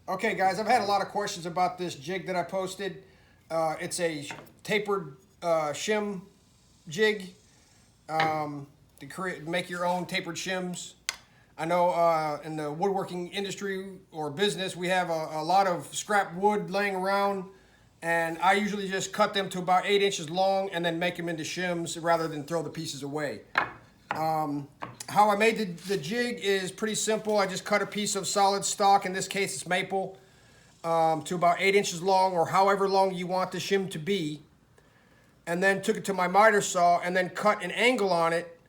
Okay, guys, I've had a lot of questions about this jig that I posted. It's a tapered shim jig to make your own tapered shims. I know in the woodworking industry or business, we have a lot of scrap wood laying around, and I usually just cut them to about 8 inches long and then make them into shims rather than throw the pieces away. How I made the jig is pretty simple. I just cut a piece of solid stock, in this case it's maple, to about 8 inches long or however long you want the shim to be, and then took it to my miter saw and then cut an angle on it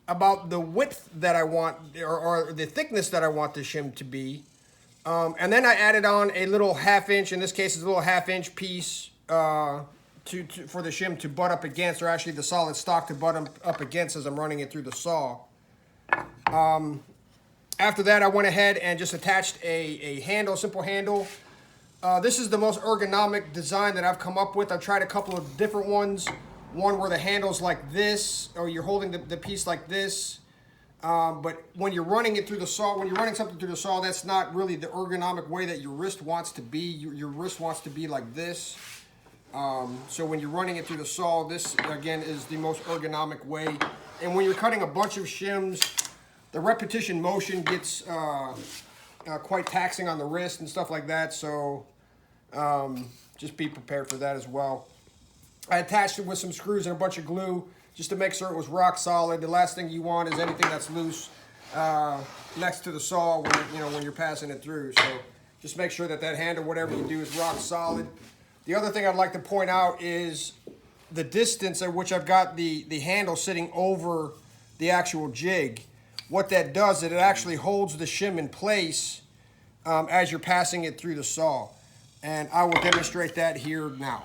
about the width that I want, or the thickness that I want the shim to be. And then I added on a little 1/2 inch, in this case it's a little 1/2 inch piece for the shim to butt up against, or actually the solid stock to butt up against as I'm running it through the saw. After that, I went ahead and just attached a handle, simple handle. This is the most ergonomic design that I've come up with. I've tried a couple of different ones. One where the handle's like this, or you're holding the piece like this. But when you're running it through the saw, when you're running something through the saw, that's not really the ergonomic way that your wrist wants to be. Your wrist wants to be like this. So when you're running it through the saw, this again is the most ergonomic way. And when you're cutting a bunch of shims, the repetition motion gets quite taxing on the wrist and stuff like that. So just be prepared for that as well. I attached it with some screws and a bunch of glue just to make sure it was rock solid. The last thing you want is anything that's loose next to the saw when you're passing it through. So just make sure that handle, whatever you do, is rock solid. The other thing I'd like to point out is the distance at which I've got the handle sitting over the actual jig. What that does is it actually holds the shim in place as you're passing it through the saw. And I will demonstrate that here now.